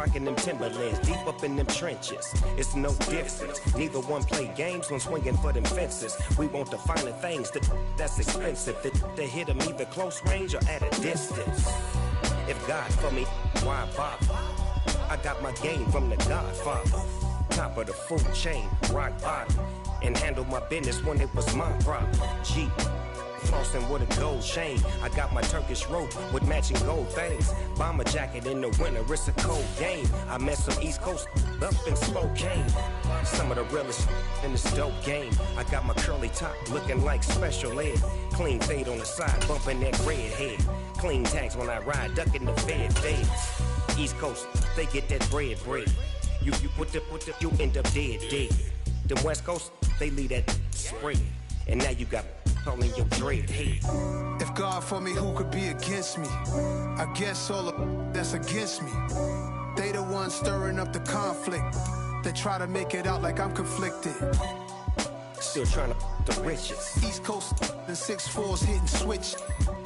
rocking them Timberlands, deep up in them trenches. It's no difference. Neither one play games when swinging for them fences. We want the finer things that's expensive. To hit them either close range or at a distance. If God for me, why bother? I got my game from the Godfather. Top of the food chain, rock bottom. And handle my business when it was my problem. Jeep, flossing with a gold chain. I got my Turkish rope with matching gold things. Bomber jacket in the winter, it's a cold game. I met some East Coast up in Spokane. Some of the realest in this dope game. I got my curly top looking like special ed. Clean fade on the side, bumping that red head. Clean tags when I ride, ducking the feds. East Coast, they get that bread. You you end up dead. Them West Coast, they leave that spread. And now you got all in your dread head. If God for me, who could be against me? I guess all of that's against me. They the ones stirring up the conflict. They try to make it out like I'm conflicted. Still trying to the riches. East Coast and 6'4's hitting switch.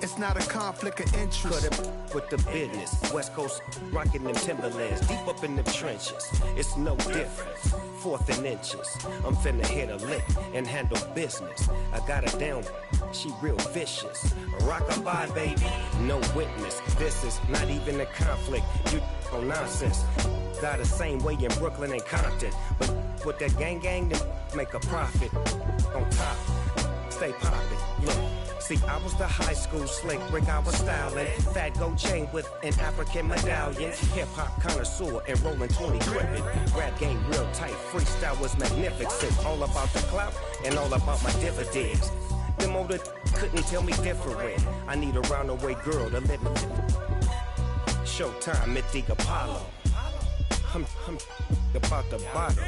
It's not a conflict of interest. Cut it with the business. West Coast rocking them Timberlands, deep up in them trenches. It's no difference. 4th and inches. I'm finna hit a lick and handle business. I got her down, she real vicious. Rock-a-bye, baby, no witness. This is not even a conflict. You on nonsense. Got the same way in Brooklyn and Compton. But with that gang, then make a profit. On top, stay poppin'. Look. See, I was the high school slick brick, I was styling. Fat gold chain with an African medallion. Hip-hop connoisseur and rolling 20 gripping. Rap game real tight, freestyle was magnificent. All about the clout and all about my dividends. Them older couldn't tell me different. I need a roundaway girl to live it. Showtime, Mythic Apollo. I'm about the bottom.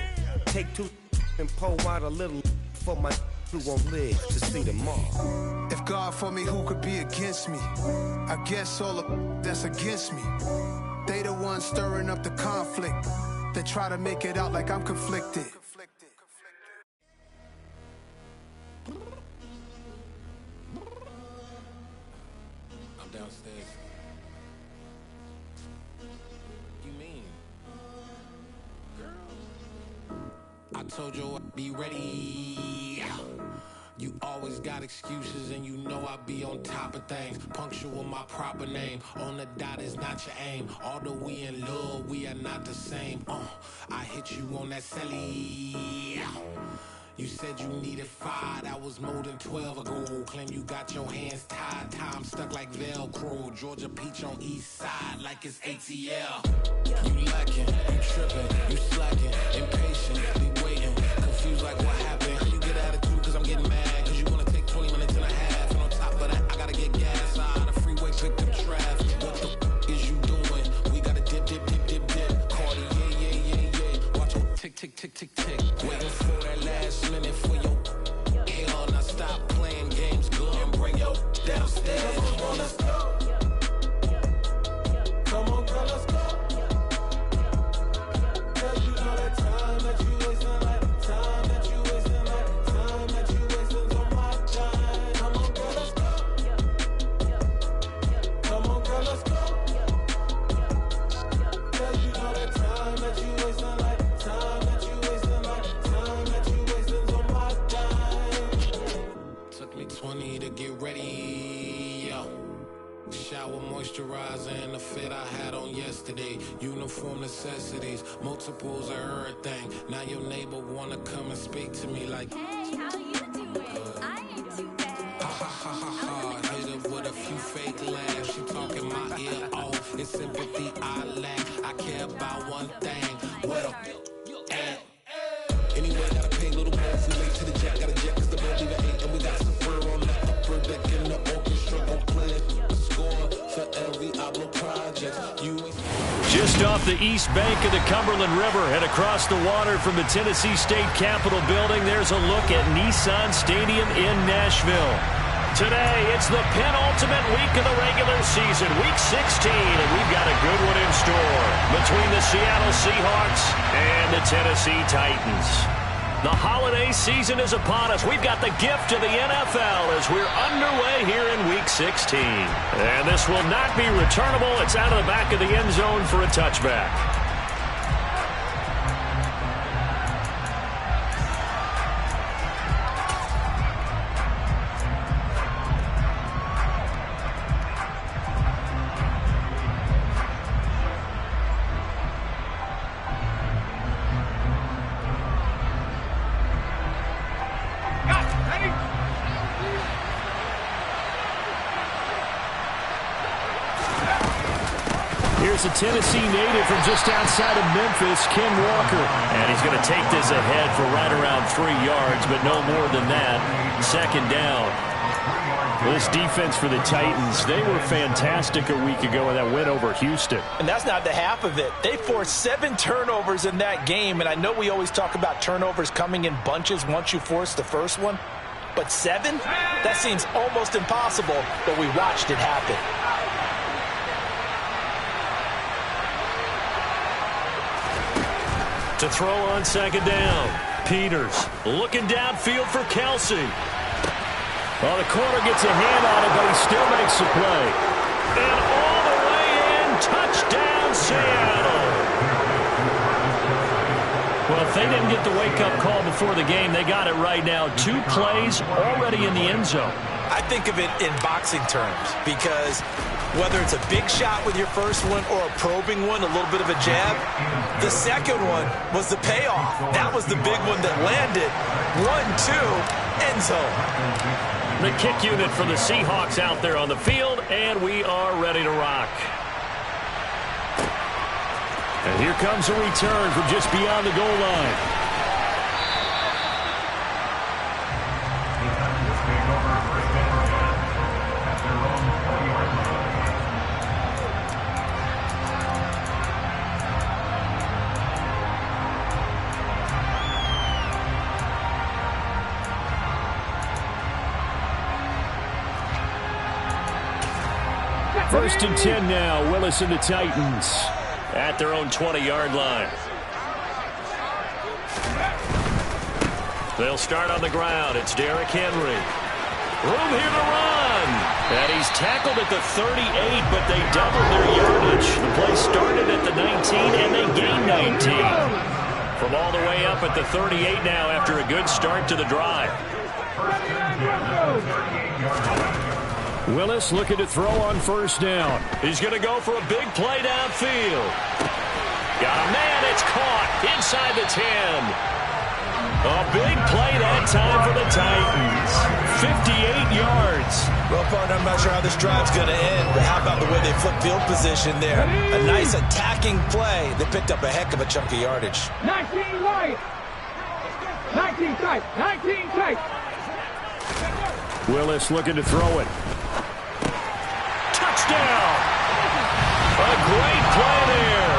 Take 2 and pull out a little for my who won't live to see them all. If God for me, who could be against me? I guess all of that's against me. They the ones stirring up the conflict. They try to make it out like I'm conflicted. I'm downstairs. You mean? Girl, I told you I'd be ready. You always got excuses and you know I be on top of things. Punctual my proper name. On the dot is not your aim. Although we in love, we are not the same. I hit you on that celly. You said you needed 5, that was more than 12 ago. Claim you got your hands tied, time stuck like Velcro. Georgia Peach on east side like it's ATL. You lacking, you tripping, you slacking, impatient, be waiting, confused like what happened. How you get attitude cause I'm getting mad, cause you wanna take 20 minutes and a half. And on top of that, I gotta get gas out of the freeway, pick up traffic. What the is you doing? We gotta dip. Cardi, yeah. Watch your tick. Waiting for that last minute for your hell. Now stop playing games, good and bring your downstairs. Come on, let's go. Come on, girl, let's go. Cause you know that time that you wasting, like time that you wasting, like time that you wasting on my time. Come on, girl, let's go. Come on, girl, let's go. Cause you know that time that you wasting, like time that you wasting, like time that you wasting on my time. Took me 20 to get ready, yo. Shower moisturizer and the fit I had on yesterday. Uniform necessities, multiples of everything. Now your neighbor wanna come and speak to me like, hey, how you doing? I ain't too bad. ha. Hit her with a few fake laughs. She talking my ear off. It's sympathy I lack. I care about one thing. What up? Anyway, gotta pay a little more if we late to the jet. Gotta jet cause the boat leave at 8. And we got some fur on the upper deck in the orchestra. Gon' play a score for every Ablo project. You ain't Just off the east bank of the Cumberland River and across the water from the Tennessee State Capitol building, there's a look at Nissan Stadium in Nashville. Today, it's the penultimate week of the regular season, week 16, and we've got a good one in store between the Seattle Seahawks and the Tennessee Titans. The holiday season is upon us. We've got the gift of the NFL as we're underway here in week 16. And this will not be returnable. It's out of the back of the end zone for a touchback. is a Tennessee native from just outside of Memphis, Ken Walker. And he's going to take this ahead for right around 3 yards, but no more than that. Second down. This defense for the Titans, they were fantastic a week ago in that win over Houston. And that's not the half of it. They forced 7 turnovers in that game, and I know we always talk about turnovers coming in bunches once you force the first one. But 7? That seems almost impossible, but we watched it happen. To throw on second down, Peters looking downfield for Kelsey. Well, the corner gets a hand on it, but he still makes the play. And all the way in, touchdown Seattle. Well, if they didn't get the wake-up call before the game, they got it right now. 2 plays already in the end zone. I think of it in boxing terms because whether it's a big shot with your first one or a probing one, a little bit of a jab, the second one was the payoff. That was the big one that landed. 1-2, end zone. The kick unit for the Seahawks out there on the field, and we are ready to rock. And here comes a return from just beyond the goal line. First and 10 now, Willis and the Titans at their own 20-yard line. They'll start on the ground. It's Derrick Henry. Room here to run. And he's tackled at the 38, but they doubled their yardage. The play started at the 19, and they gained 19. From all the way up at the 38 now after a good start to the drive. Willis looking to throw on first down. He's going to go for a big play downfield. Got a man, it's caught inside the 10. A big play that time for the Titans. 58 yards. Well, partner, I'm not sure how this drive's going to end, but how about the way they flip field position there? A nice attacking play. They picked up a heck of a chunk of yardage. 19 right. 19 tight. 19 tight. Willis looking to throw it. Touchdown! A great play there.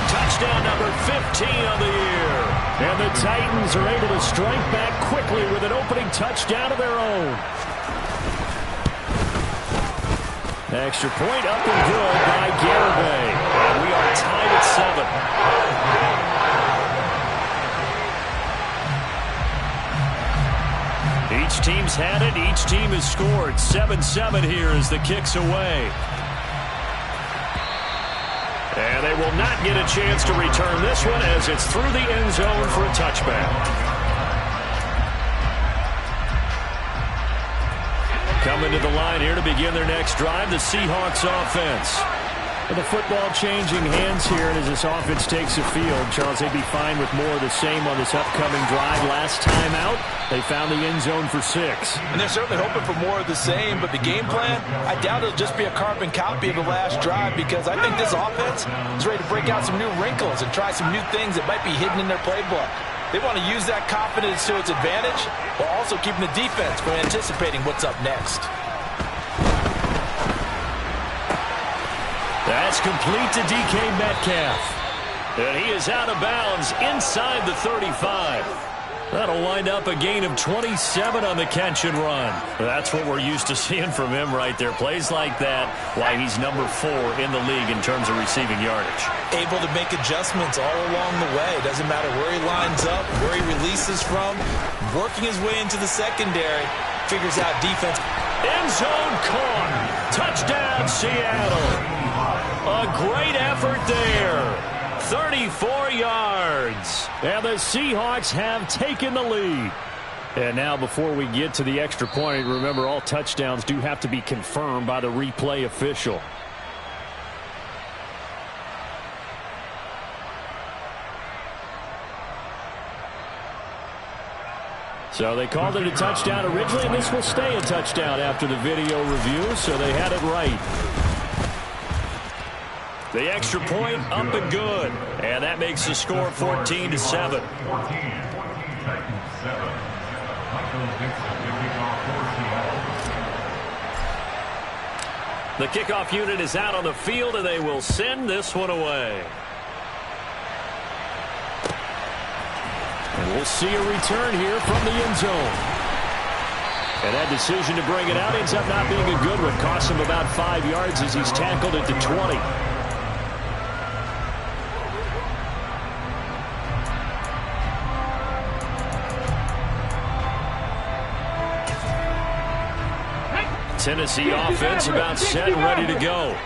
Touchdown number 15 on the year. And the Titans are able to strike back quickly with an opening touchdown of their own. Extra point up and good by Garibay. And we are tied at 7. Each team's had it. Each team has scored. 7-7 here as the kick's away. And they will not get a chance to return this one as it's through the end zone for a touchback. Coming to the line here to begin their next drive, the Seahawks offense. With the football changing hands here, and as this offense takes the field, Charles, they'd be fine with more of the same on this upcoming drive. Last time out, they found the end zone for 6. And they're certainly hoping for more of the same, but the game plan, I doubt it'll just be a carbon copy of the last drive because I think this offense is ready to break out some new wrinkles and try some new things that might be hidden in their playbook. They want to use that confidence to its advantage while also keeping the defense from anticipating what's up next. That's complete to DK Metcalf. And he is out of bounds inside the 35. That'll wind up a gain of 27 on the catch and run. That's what we're used to seeing from him right there. Plays like that, why he's number 4 in the league in terms of receiving yardage. Able to make adjustments all along the way. Doesn't matter where he lines up, where he releases from. Working his way into the secondary. Figures out defense. End zone caught. Touchdown, Seattle. A great effort there. 34 yards. And the Seahawks have taken the lead. And now before we get to the extra point, remember all touchdowns do have to be confirmed by the replay official. So they called it a touchdown originally, and this will stay a touchdown after the video review, so they had it right. The extra point up and good. And that makes the score 14-7. The kickoff unit is out on the field, and they will send this one away. And we'll see a return here from the end zone. And that decision to bring it out ends up not being a good one. Costs him about 5 yards as he's tackled at the 20. Tennessee offense about set and ready to go.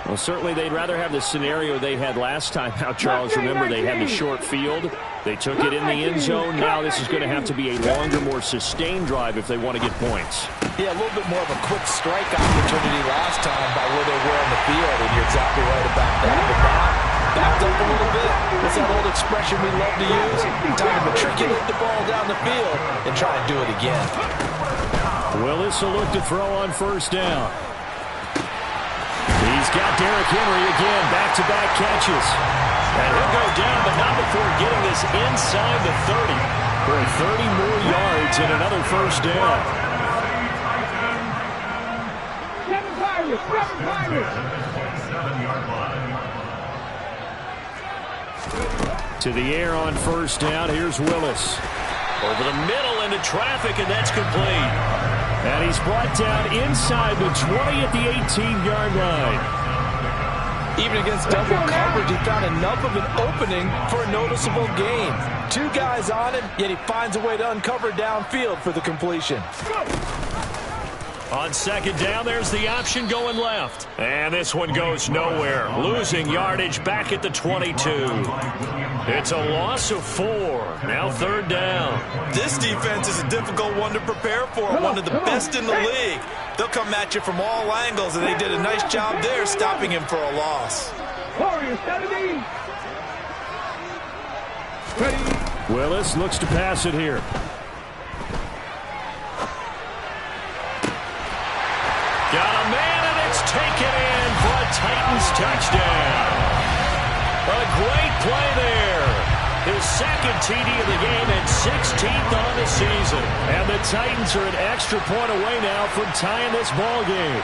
Well, certainly they'd rather have the scenario they had last time out, Charles. Remember, they had the short field. They took it in the end zone. Now this is going to have to be a longer, more sustained drive if they want to get points. Yeah, a little bit more of a quick strike opportunity last time by where they were on the field, and you're exactly right about that. But now, backed up a little bit. What's that old expression we love to use? Time to matriculate the ball down the field and try and do it again. Willis will look to throw on first down. He's got Derrick Henry again, back-to-back catches. And he'll go down, but not before getting this inside the 30 for 30 more yards and another first down. 7 Pirates, 7 Pirates. To the air on first down, here's Willis. Over the middle into traffic, and that's complete. And he's brought down inside the 20 at the 18-yard line. Even against double coverage, he found enough of an opening for a noticeable gain. 2 guys on him, yet he finds a way to uncover downfield for the completion. On second down, there's the option going left. And this one goes nowhere. Losing yardage back at the 22. It's a loss of 4. Now third down. This defense is a difficult one to prepare for. One of the best in the league. They'll come at you from all angles, and they did a nice job there stopping him for a loss. Warriors 70. Ready. Willis looks to pass it here. Got a man, and it's taken in for a Titans touchdown. A great play there. His second TD of the game and 16th on the season. And the Titans are an extra point away now from tying this ball game.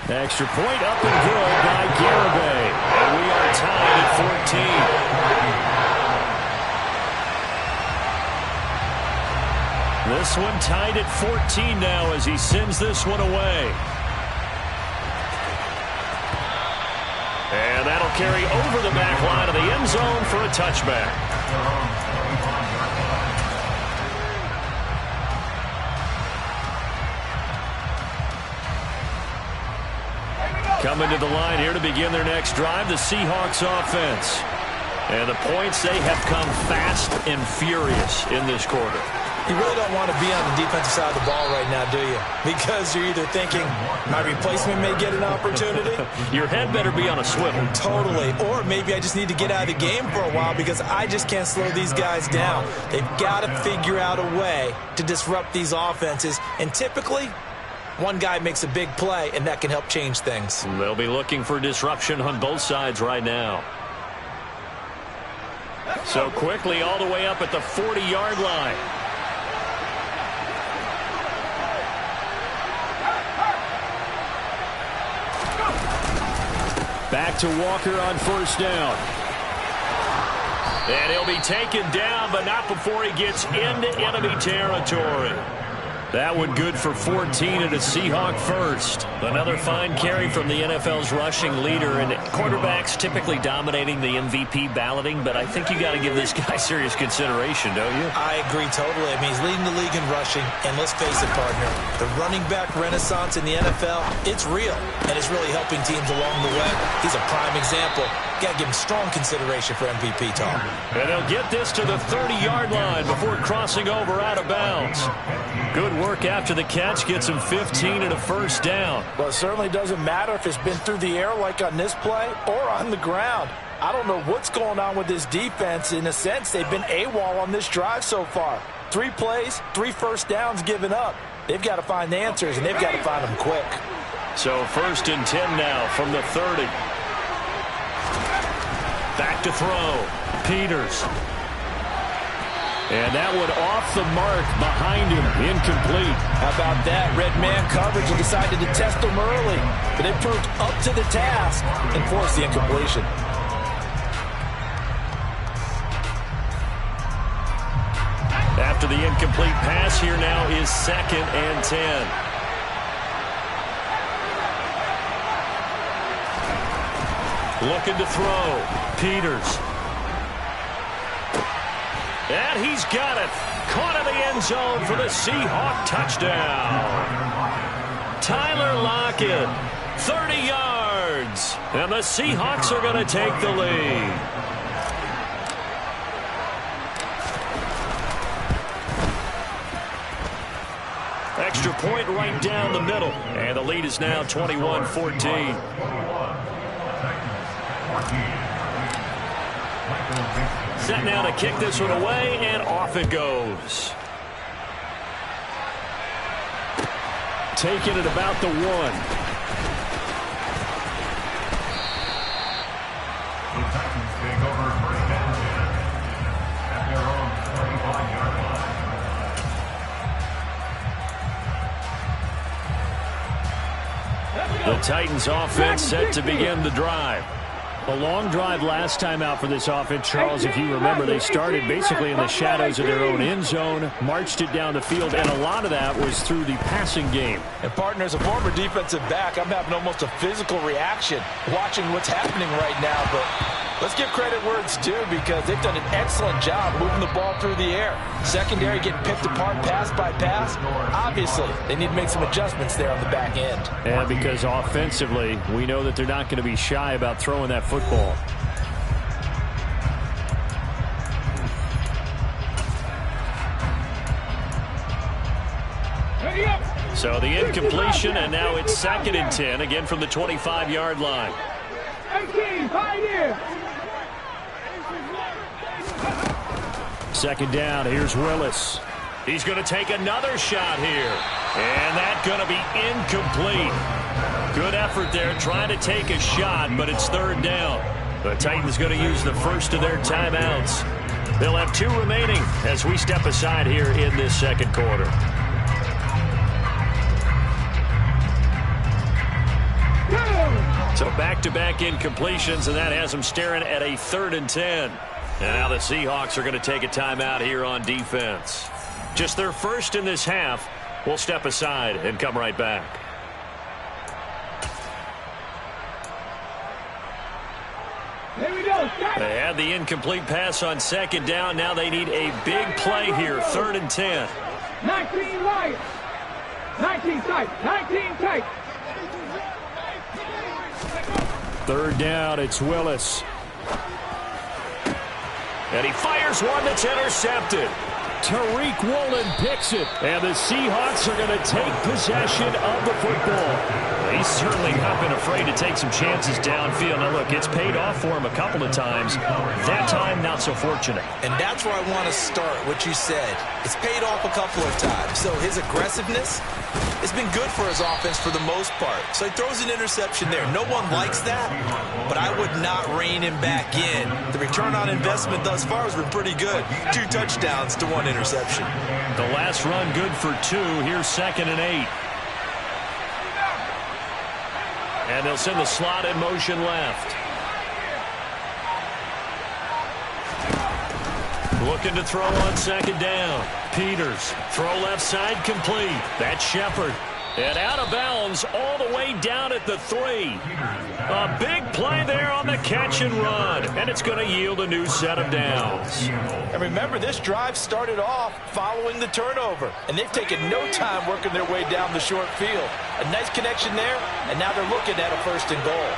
Extra point up and good by Garibay. And we are tied at 14. This one tied at 14 now as he sends this one away. And that'll carry over the back line of the end zone for a touchback. Coming to the line here to begin their next drive, the Seahawks offense. And the points, they have come fast and furious in this quarter. You really don't want to be on the defensive side of the ball right now, do you? Because you're either thinking, my replacement may get an opportunity. Your head better be on a swivel. Totally. Or maybe I just need to get out of the game for a while because I just can't slow these guys down. They've got to figure out a way to disrupt these offenses. And typically, one guy makes a big play, and that can help change things. They'll be looking for disruption on both sides right now. So quickly all the way up at the 40-yard line. Back to Walker on first down. And he'll be taken down, but not before he gets into enemy territory. That one good for 14 and a Seahawk first. Another fine carry from the NFL's rushing leader, and quarterbacks typically dominating the MVP balloting, but I think you got to give this guy serious consideration, don't you? I agree totally. I mean, he's leading the league in rushing, and let's face it, partner, the running back renaissance in the NFL, it's real, and it's really helping teams along the way. He's a prime example. Got to give him strong consideration for MVP, Tom. And he'll get this to the 30-yard line before crossing over out of bounds. Good work after the catch, gets him 15 and a first down. Well, it certainly doesn't matter if it's been through the air like on this play or on the ground. I don't know what's going on with this defense. In a sense, they've been AWOL on this drive so far. 3 plays, 3 first downs given up. They've got to find the answers, and they've got to find them quick. So 1st and 10 now from the 30. Back to throw. Peters. And that one off the mark behind him. Incomplete. How about that? Red man coverage and decided to test him early. But they proved up to the task and forced the incompletion. After the incomplete pass, here now is 2nd and 10. Looking to throw. Peters. And he's got it. Caught in the end zone for the Seahawk touchdown. Tyler Lockett, 30 yards. And the Seahawks are going to take the lead. Extra point right down the middle. And the lead is now 21-14. Set now to kick this one away, and off it goes. Taking it about the 1. The Titans take over 1st and 10 at their own 35-yard line. The Titans offense set to begin the drive. A long drive last time out for this offense, Charles. If you remember, they started basically in the shadows of their own end zone, marched it down the field, and a lot of that was through the passing game. And partner, as a former defensive back, I'm having almost a physical reaction watching what's happening right now. But let's give credit where it's due, because they've done an excellent job moving the ball through the air. Secondary getting picked apart pass by pass. Obviously, they need to make some adjustments there on the back end. And because offensively, we know that they're not going to be shy about throwing that football. So the incompletion, and now it's 2nd and 10, again from the 25-yard line. 18, pioneer. 2nd down, here's Willis. He's going to take another shot here. And that's going to be incomplete. Good effort there, trying to take a shot, but it's 3rd down. The Titans going to use the first of their timeouts. They'll have 2 remaining as we step aside here in this 2nd quarter. So back-to-back incompletions, and that has them staring at a 3rd and 10. And now the Seahawks are going to take a timeout here on defense. Just their first in this half. We'll step aside and come right back. Here we go. They had the incomplete pass on 2nd down. Now they need a big play here, 3rd and 10. 19 right. 19 tight. 19 tight. 3rd down, it's Willis. And he fires one that's intercepted. Tariq Woolen picks it. And the Seahawks are going to take possession of the football. He's certainly not been afraid to take some chances downfield. Now, look, it's paid off for him a couple of times. That time, not so fortunate. And that's where I want to start, what you said. It's paid off a couple of times. So his aggressiveness has been good for his offense for the most part. So he throws an interception there. No one likes that, but I would not rein him back in. The return on investment thus far has been pretty good. 2 touchdowns to 1 interception. The last run good for 2. Here's 2nd and 8. And they'll send the slot in motion left. Looking to throw on 2nd down. Peters, throw left side complete. That's Shepard. And out of bounds all the way down at the 3. A big play there on the catch and run. And it's going to yield a new set of downs. And remember, this drive started off following the turnover. And they've taken no time working their way down the short field. A nice connection there, and now they're looking at a 1st and goal.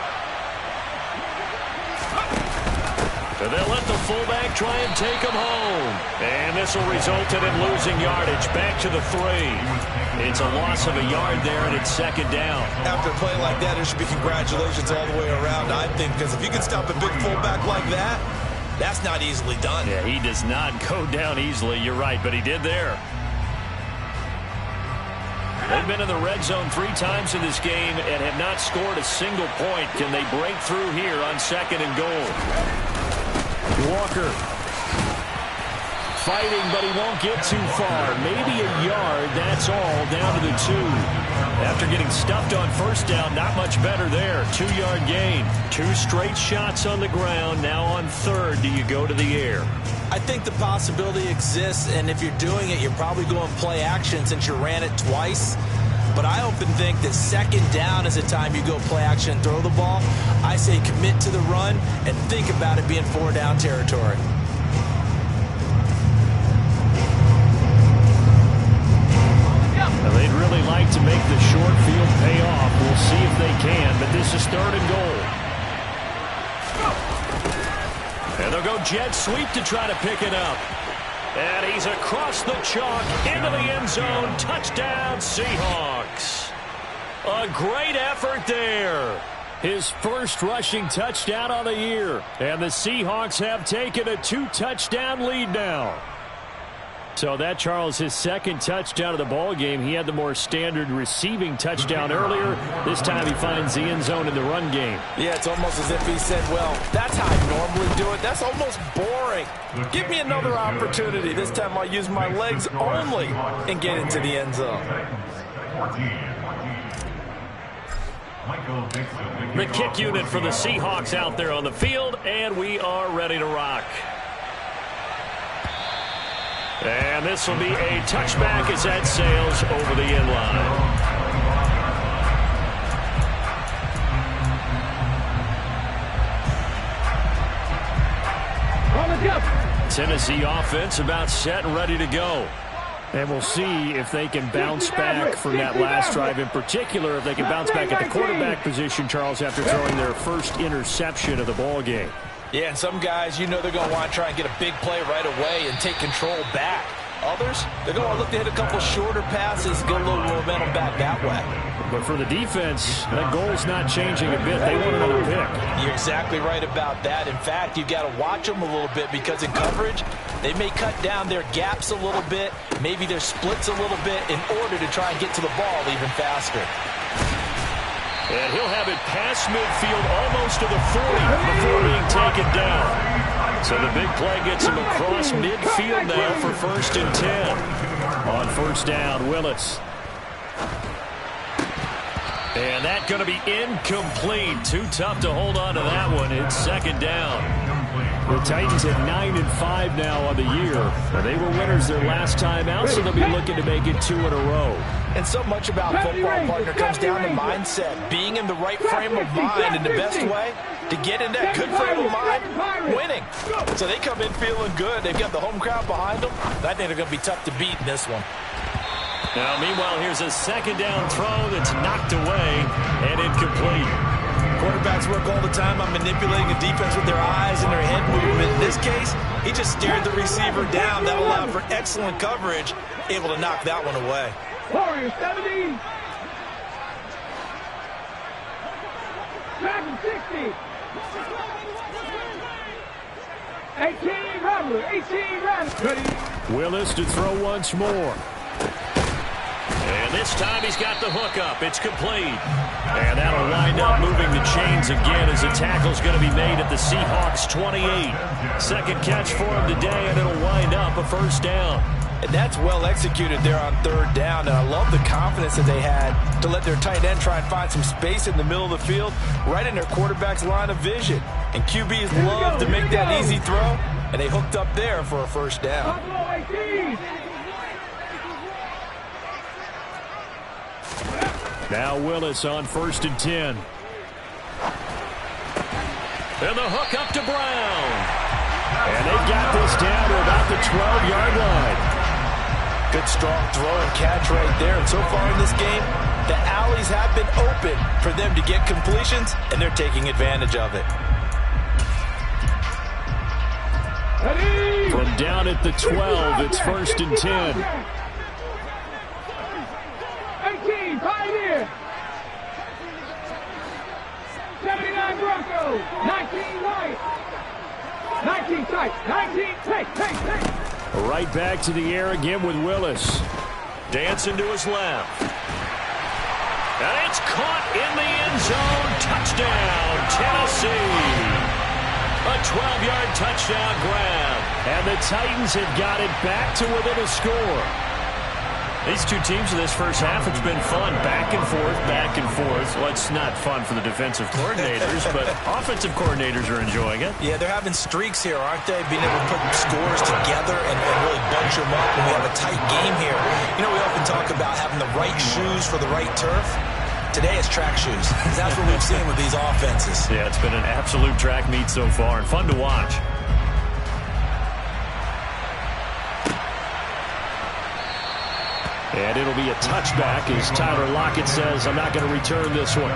And they'll let the fullback try and take him home. And this will result in him losing yardage back to the 3. It's a loss of a yard there, and it's 2nd down. After a play like that, there should be congratulations all the way around, I think, because if you can stop a big fullback like that, that's not easily done. Yeah, he does not go down easily. You're right, but he did there. They've been in the red zone 3 times in this game and have not scored a single point. Can they break through here on 2nd and goal? Walker fighting, but he won't get too far. Maybe a yard, that's all, down to the 2. After getting stuffed on 1st down, not much better there. 2-yard gain. 2 straight shots on the ground. Now on 3rd, do you go to the air? I think the possibility exists, and if you're doing it, you're probably going play action since you ran it twice. But I often think that 2nd down is the time you go play action and throw the ball. I say commit to the run and think about it being 4-down territory. Now, they'd really like to make the short field pay off. We'll see if they can, but this is 3rd and goal. And they'll go jet sweep to try to pick it up. And he's across the chalk into the end zone. Touchdown, Seahawks. A great effort there. His first rushing touchdown on the year. And the Seahawks have taken a 2-touchdown lead now. So that, Charles, his 2nd touchdown of the ball game. He had the more standard receiving touchdown earlier. This time he finds the end zone in the run game. Yeah, it's almost as if he said, well, that's how I normally do it. That's almost boring. Give me another opportunity. This time I'll use my legs only and get into the end zone. The kick unit for the Seahawks out there on the field, and we are ready to rock. And this will be a touchback as that sails over the end line. Tennessee offense about set and ready to go. And we'll see if they can bounce back from that last drive, in particular, if they can bounce back at the quarterback position, Charles, after throwing their first interception of the ball game. Yeah, and some guys, you know they're going to want to try and get a big play right away and take control back. Others, they're going to look to hit a couple shorter passes, get a little momentum back that way. But for the defense, that goal's not changing a bit. They want another pick. You're exactly right about that. In fact, you've got to watch them a little bit because in coverage, they may cut down their gaps a little bit, maybe their splits a little bit in order to try and get to the ball even faster. And he'll have it past midfield almost to the 40 before being taken down. So the big play gets him across midfield now for 1st and 10. On 1st down, Willis. And that's going to be incomplete. Too tough to hold on to that one. It's 2nd down. The Titans at 9-5 now on the year. They were winners their last time out, so they'll be looking to make it 2 in a row. And so much about football, partner, comes down to mindset. Being in the right frame of mind, and the best way to get in that good frame of mind, winning. So they come in feeling good. They've got the home crowd behind them. I think they're going to be tough to beat in this one. Now, meanwhile, here's a 2nd down throw that's knocked away and incomplete. Quarterbacks work all the time on manipulating the defense with their eyes and their head movement. In this case, he just stared the receiver down. That allowed for excellent coverage, able to knock that one away. Warriors 70. Back 60. 18 Rattler. 18 Rattler. Ready. Willis to throw once more. And this time he's got the hook up. It's complete. And that'll wind up moving the chains again as the tackle's going to be made at the Seahawks 28. 2nd catch for him today, and it'll wind up a 1st down. And that's well executed there on 3rd down. And I love the confidence that they had to let their tight end try and find some space in the middle of the field, right in their quarterback's line of vision. And QBs love to make that easy throw, and they hooked up there for a 1st down. Now Willis on 1st and 10. And the hook up to Brown. And they've got this down to about the 12-yard line. Good strong throw and catch right there. And so far in this game, the alleys have been open for them to get completions, and they're taking advantage of it. From down at the 12, it's 1st and 10. 18, Pioneer. 79 Broncos. 19 Lions. 19 tight. 19 take. Right back to the air again with Willis. Dancing to his left. And it's caught in the end zone. Touchdown, Tennessee. A 12-yard touchdown grab. And the Titans have got it back to within a score. These two teams in this first half, it's been fun. Back and forth, back and forth. Well, it's not fun for the defensive coordinators, but offensive coordinators are enjoying it. Yeah, they're having streaks here, aren't they? Being able to put scores together and really bunch them up when we have a tight game here. You know, we often talk about having the right shoes for the right turf. Today it's track shoes. That's what we've seen with these offenses. Yeah, it's been an absolute track meet so far and fun to watch. And it'll be a touchback as Tyler Lockett says, I'm not going to return this one.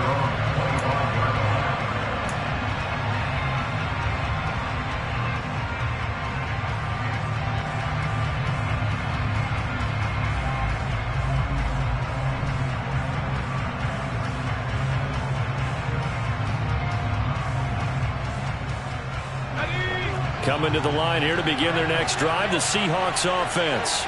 Coming to the line here to begin their next drive, the Seahawks offense.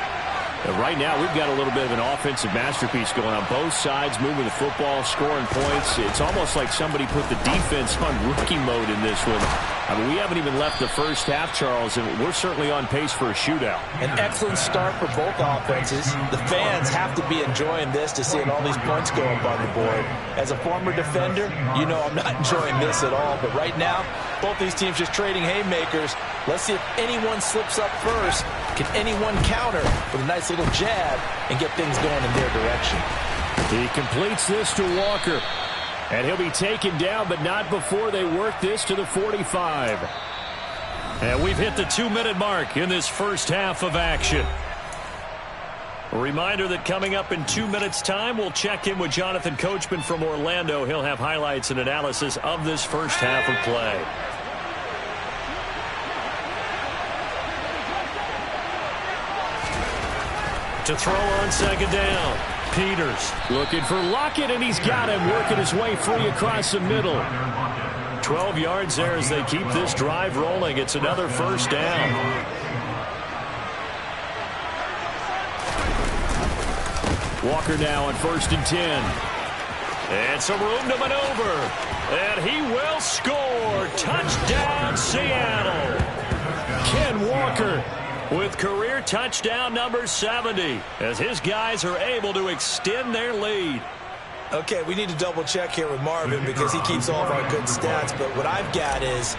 And right now, we've got a little bit of an offensive masterpiece going on both sides, moving the football, scoring points. It's almost like somebody put the defense on rookie mode in this one. I mean, we haven't even left the first half, Charles, and we're certainly on pace for a shootout. An excellent start for both offenses. The fans have to be enjoying this to seeing all these points go up on the board. As a former defender, you know I'm not enjoying this at all. But right now, both these teams just trading haymakers. Let's see if anyone slips up first. Can anyone counter with a nice little jab and get things going in their direction? He completes this to Walker. And he'll be taken down, but not before they work this to the 45. And we've hit the 2-minute mark in this first half of action. A reminder that coming up in 2 minutes' time, we'll check in with Jonathan Coachman from Orlando. He'll have highlights and analysis of this first half of play. To throw on second down. Peters looking for Lockett, and he's got him working his way free across the middle. 12 yards there as they keep this drive rolling. It's another first down. Walker now on 1st and 10. And some room to maneuver. And he will score. Touchdown, Seattle. Ken Walker with career touchdown number 70 as his guys are able to extend their lead. Okay, we need to double check here with Marvin because he keeps all of our good stats, but what I've got is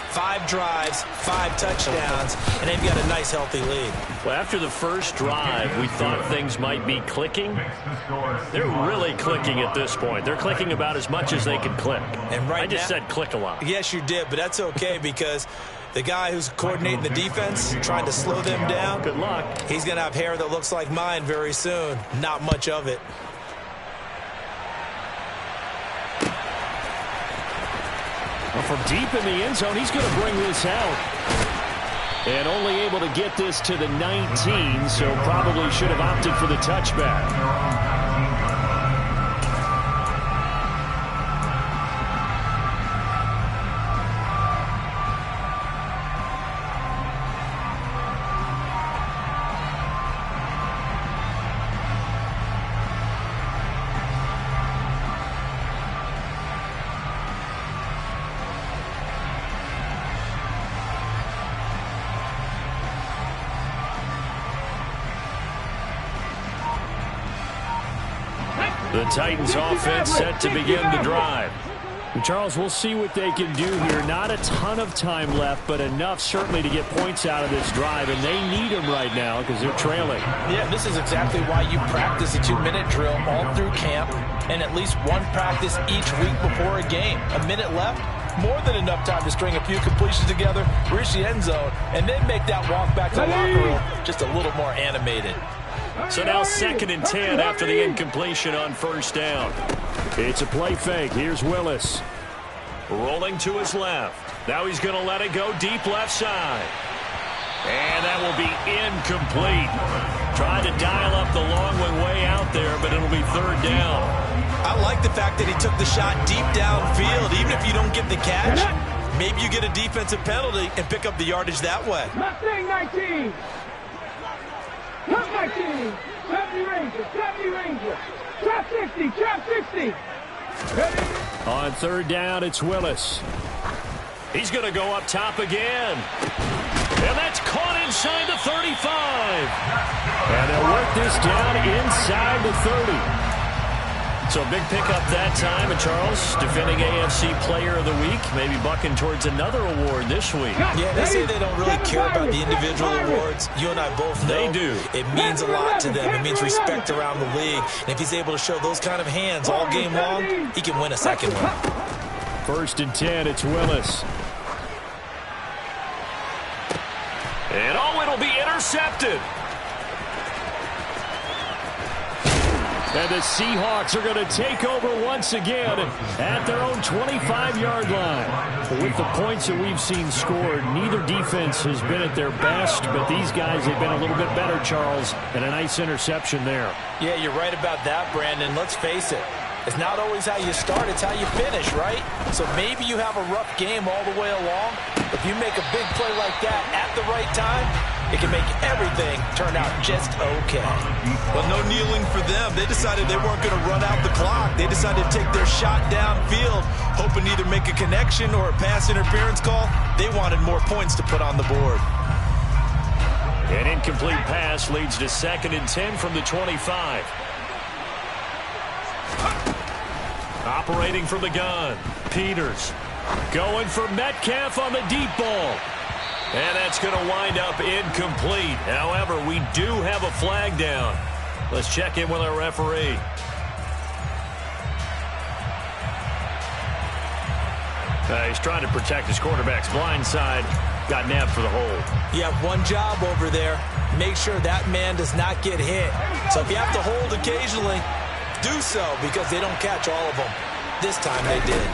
5 drives, 5 touchdowns, and they've got a nice healthy lead. Well, after the first drive, we thought things might be clicking. They're really clicking at this point. They're clicking about as much as they can click. And right I just now, said click a lot. Yes, you did, but that's okay because the guy who's coordinating the defense, trying to slow them down. Good luck. He's going to have hair that looks like mine very soon. Not much of it. Well, from deep in the end zone, he's going to bring this out. And only able to get this to the 19, so probably should have opted for the touchback. The Titans offense set to begin the drive. And Charles, we'll see what they can do here. Not a ton of time left, but enough certainly to get points out of this drive, and they need them right now because they're trailing. Yeah, this is exactly why you practice a 2-minute drill all through camp and at least one practice each week before a game. A minute left, more than enough time to string a few completions together, reach the end zone, and then make that walk back to the locker room just a little more animated. So now 2nd and 10 after the incompletion on first down. It's a play fake. Here's Willis. Rolling to his left. Now he's going to let it go deep left side. And that will be incomplete. Tried to dial up the long way out there, but it'll be 3rd down. I like the fact that he took the shot deep downfield. Even if you don't get the catch, maybe you get a defensive penalty and pick up the yardage that way. Mustang 19. Come 19. 70 Ranger. 70 Ranger. Trap 60, trap 60. Ready? On third down, it's Willis. He's going to go up top again. And that's caught inside the 35. And they'll work this down inside the 30. So a big pickup that time. And Charles, defending AFC Player of the Week, maybe bucking towards another award this week. Yeah, they say they don't really care about the individual awards. You and I both know they do. It means a lot to them. It means respect around the league. And if he's able to show those kind of hands all game long, he can win a second one. 1st and 10, it's Willis. And it'll be intercepted. And the Seahawks are going to take over once again at their own 25-yard line. With the points that we've seen scored, neither defense has been at their best, but these guys have been a little bit better, Charles, and a nice interception there. Yeah, you're right about that, Brandon. Let's face it. It's not always how you start, it's how you finish, right? So maybe you have a rough game all the way along. If you make a big play like that at the right time, it can make everything turn out just okay. Well, no kneeling for them. They decided they weren't going to run out the clock. They decided to take their shot downfield, hoping to either make a connection or a pass interference call. They wanted more points to put on the board. An incomplete pass leads to 2nd and 10 from the 25. Operating from the gun, Peters going for Metcalf on the deep ball. And that's going to wind up incomplete. However, we do have a flag down. Let's check in with our referee. He's trying to protect his quarterback's blind side. Got nabbed for the hold. You have one job over there. Make sure that man does not get hit. So if you have to hold occasionally, do so, because they don't catch all of them. This time they did.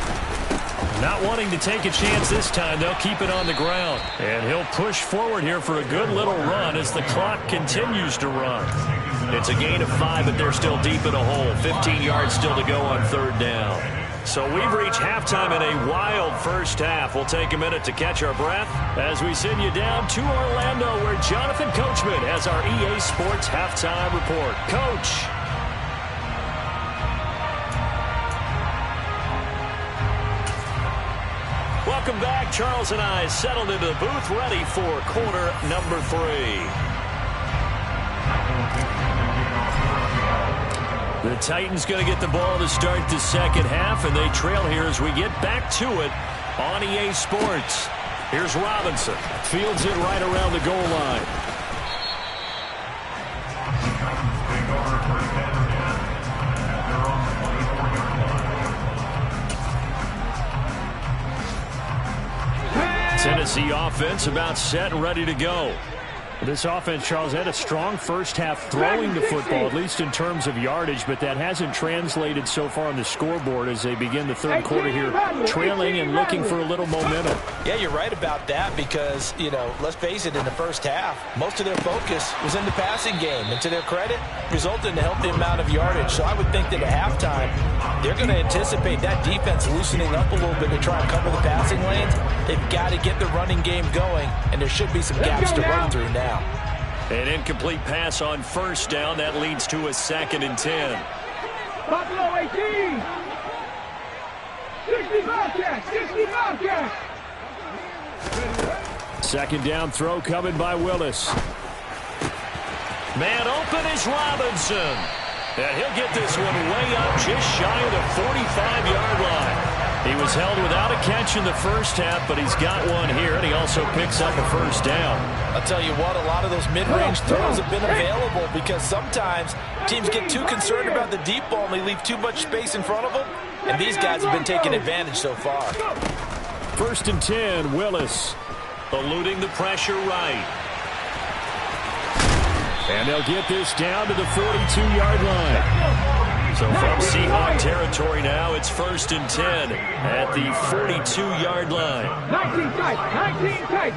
Not wanting to take a chance this time, they'll keep it on the ground. And he'll push forward here for a good little run as the clock continues to run. It's a gain of 5, but they're still deep in a hole. 15 yards still to go on 3rd down. So we've reached halftime in a wild first half. We'll take a minute to catch our breath as we send you down to Orlando, where Jonathan Coachman has our EA Sports halftime report. Coach. Welcome back. Charles and I settled into the booth, ready for quarter number 3. The Titans going to get the ball to start the second half, and they trail here as we get back to it on EA Sports. Here's Robinson. Fields it right around the goal line. Tennessee offense about set and ready to go. This offense, Charles, had a strong first half throwing the football, at least in terms of yardage, but that hasn't translated so far on the scoreboard as they begin the third quarter here, trailing and looking for a little momentum. Yeah, you're right about that because, let's face it, in the first half, most of their focus was in the passing game. And to their credit, resulted in a healthy amount of yardage. So I would think that at halftime, they're going to anticipate that defense loosening up a little bit to try and cover the passing lanes. They've got to get the running game going, and there should be some gaps to run through now. An incomplete pass on first down. That leads to a 2nd and 10. Buffalo 18. 65 catch. 65 catch. 2nd down throw coming by Willis. Man open is Robinson. And he'll get this one way up just shy of the 45-yard line. He was held without a catch in the first half, but he's got one here, and he also picks up a first down. I'll tell you what, a lot of those mid-range throws have been available because sometimes teams get too concerned about the deep ball and they leave too much space in front of them, and these guys have been taking advantage so far. 1st and 10, Willis eluding the pressure right. And they'll get this down to the 42-yard line. So from Seahawk territory now, it's 1st and 10 at the 42-yard line. 19 tight, 19 tight.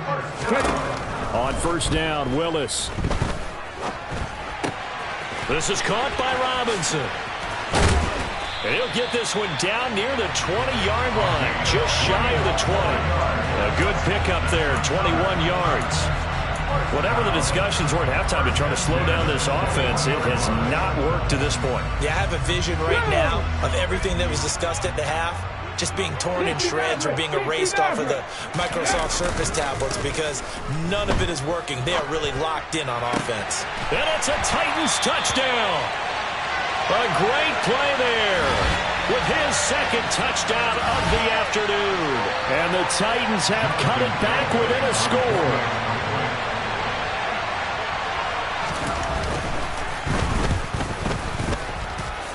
On 1st down, Willis. This is caught by Robinson. And he'll get this one down near the 20-yard line, just shy of the 20. A good pickup there, 21 yards. Whatever the discussions were at halftime to try to slow down this offense, it has not worked to this point. Yeah, I have a vision right now of everything that was discussed at the half just being torn in shreds or being erased off of the Microsoft Surface tablets because none of it is working. They are really locked in on offense. And it's a Titans touchdown. A great play there with his second touchdown of the afternoon. And the Titans have cut it back within a score.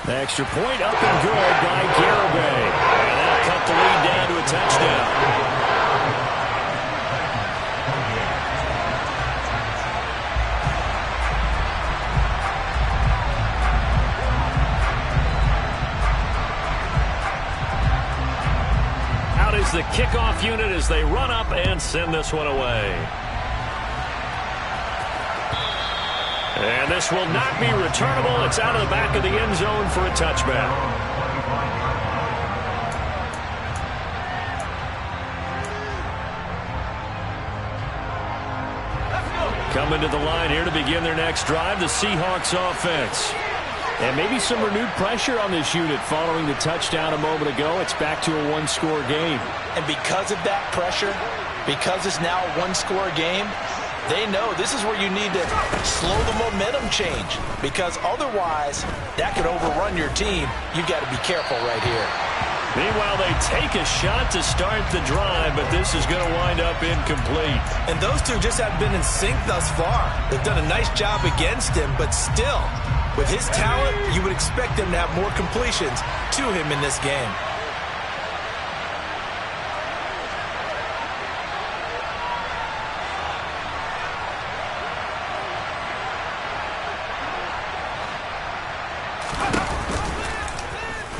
The extra point up and good by Garibay. And that'll cut the lead down to a touchdown. Out is the kickoff unit as they run up and send this one away. And this will not be returnable. It's out of the back of the end zone for a touchback. Coming to the line here to begin their next drive, the Seahawks offense. And maybe some renewed pressure on this unit following the touchdown a moment ago. It's back to a one-score game. And because of that pressure, because it's now a one-score game, they know this is where you need to slow the momentum change because otherwise that could overrun your team. You've got to be careful right here. Meanwhile, they take a shot to start the drive, but this is going to wind up incomplete. And those two just haven't been in sync thus far. They've done a nice job against him, but still, with his talent, you would expect him to have more completions to him in this game.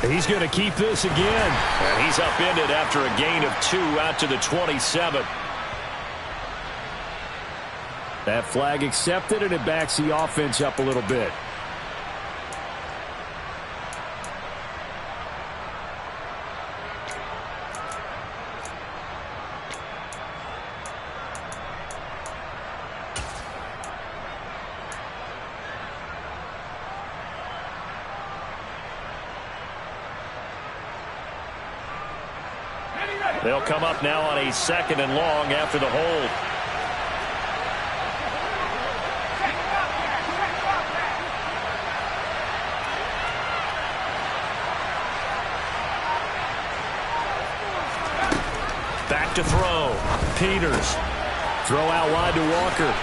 He's going to keep this again. And he's upended after a gain of 2 out to the 27. That flag accepted, and it backs the offense up a little bit. They'll come up now on a 2nd and long after the hold. Back to throw. Peters. Throw out wide to Walker.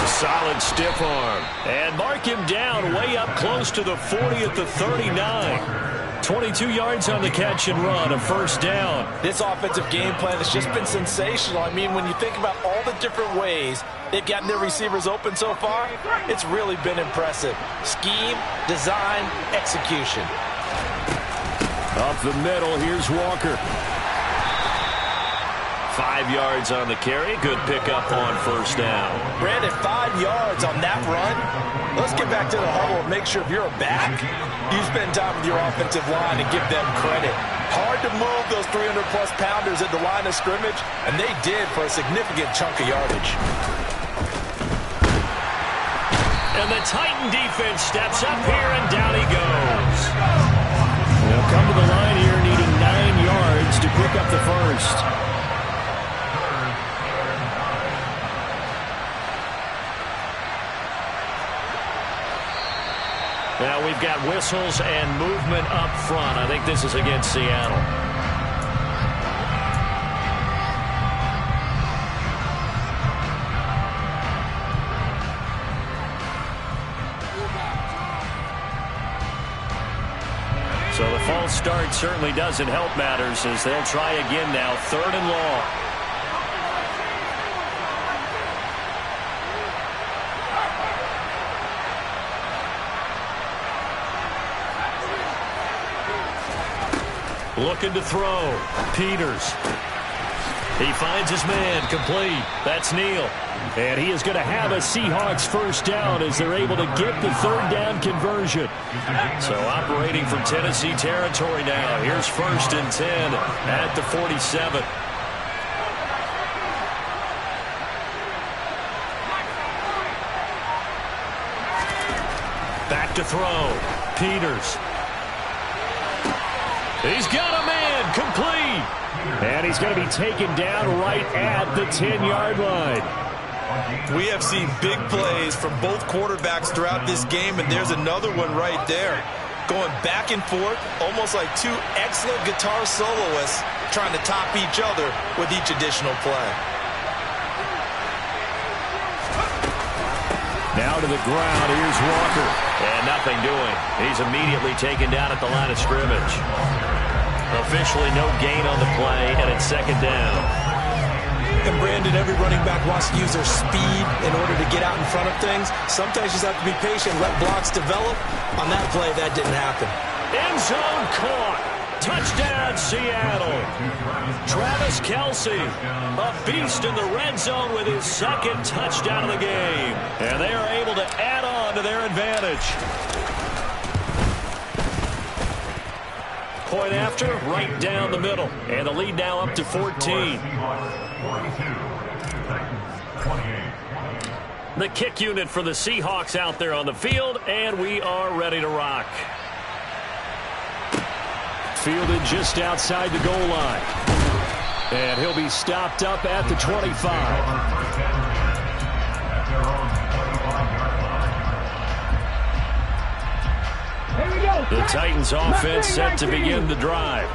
A solid stiff arm. And mark him down way up close to the 40 at the 39. 22 yards on the catch and run, a first down. This offensive game plan has just been sensational. I mean, when you think about all the different ways they've gotten their receivers open so far, it's really been impressive. Scheme, design, execution. Up the middle, here's Walker. 5 yards on the carry. Good pickup on first down. Brandon, 5 yards on that run. Let's get back to the huddle and make sure if you're a back, you spend time with your offensive line and give them credit. Hard to move those 300-plus pounders at the line of scrimmage, and they did for a significant chunk of yardage. And the Titan defense steps up here, and down he goes. They'll come to the line here needing 9 yards to pick up the first. Now we've got whistles and movement up front. I think this is against Seattle. So the false start certainly doesn't help matters as they'll try again now. 3rd and long. Looking to throw. Peters. He finds his man. Complete. That's Neal. And he is going to have a Seahawks first down as they're able to get the 3rd down conversion. So operating from Tennessee territory now. Here's 1st and 10 at the 47. to throw. Peters. He's got a man, complete. And he's going to be taken down right at the 10-yard line. We have seen big plays from both quarterbacks throughout this game, and there's another one right there. Going back and forth, almost like two excellent guitar soloists trying to top each other with each additional play. Now to the ground, here's Walker. And nothing doing. He's immediately taken down at the line of scrimmage. Officially no gain on the play, and it's second down. And Brandon, every running back wants to use their speed in order to get out in front of things. Sometimes you just have to be patient, let blocks develop. On that play, that didn't happen. End zone caught. Touchdown, Seattle. Travis Kelce, a beast in the red zone with his second touchdown of the game. And they are able to add on to their advantage. Point after, right down the middle. And the lead now up to 14. The kick unit for the Seahawks out there on the field, and we are ready to rock. Fielded just outside the goal line. And he'll be stopped up at the 25. The Titans offense set to begin the drive.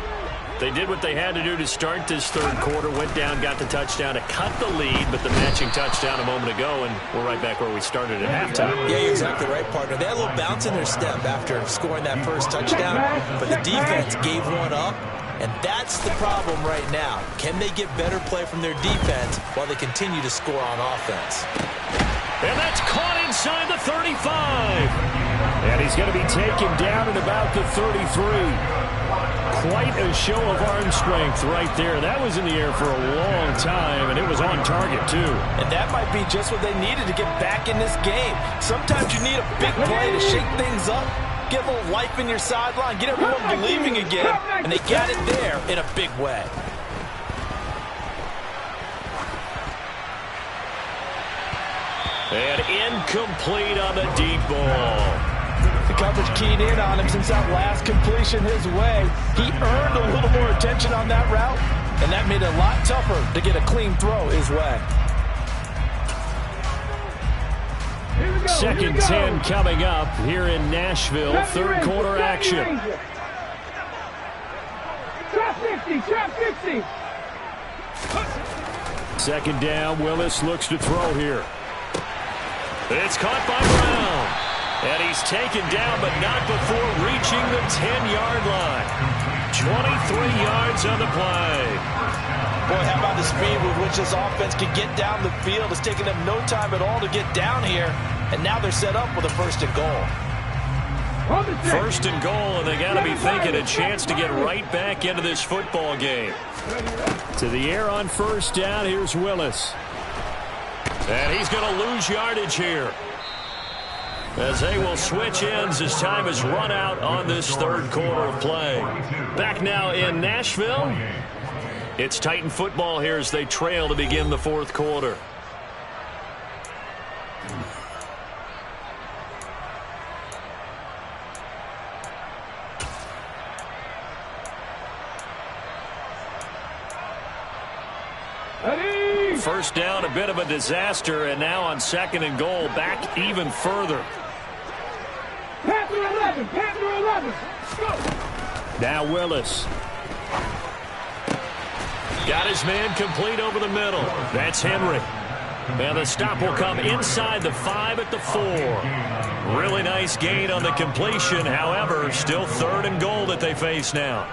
They did what they had to do to start this third quarter, went down, got the touchdown to cut the lead, but the matching touchdown a moment ago, and we're right back where we started at halftime. Yeah, you're exactly right, partner. They had a little bounce in their step after scoring that first touchdown, but the defense gave one up, and that's the problem right now. Can they get better play from their defense while they continue to score on offense? And that's caught inside the 35. And he's going to be taken down at about the 33. Quite a show of arm strength right there. That was in the air for a long time, and it was on target, too. And that might be just what they needed to get back in this game. Sometimes you need a big play to shake things up, get a little life in your sideline, get everyone believing again, and they got it there in a big way. And incomplete on the deep ball. The coverage keyed in on him since that last completion his way. He earned a little more attention on that route, and that made it a lot tougher to get a clean throw his way. Second 10 coming up here in Nashville. Third quarter action. Trap 60, trap 60. Second down, Willis looks to throw here. It's caught by Brown. And he's taken down, but not before reaching the 10-yard line. 23 yards on the play. Boy, how about the speed with which this offense can get down the field? It's taken them no time at all to get down here, and now they're set up with a first and goal. First and goal, and they got to be thinking a chance to get right back into this football game. To the air on first down, here's Willis. And he's going to lose yardage here, as they will switch ends as time is run out on this third quarter of play. Back now in Nashville. It's Titan football here as they trail to begin the fourth quarter. First down, a bit of a disaster, and now on second and goal, back even further. Panther 11, Panther 11. Go. Now Willis. Got his man complete over the middle. That's Henry. And the stop will come inside the 5 at the 4. Really nice gain on the completion. However, still third and goal that they face now.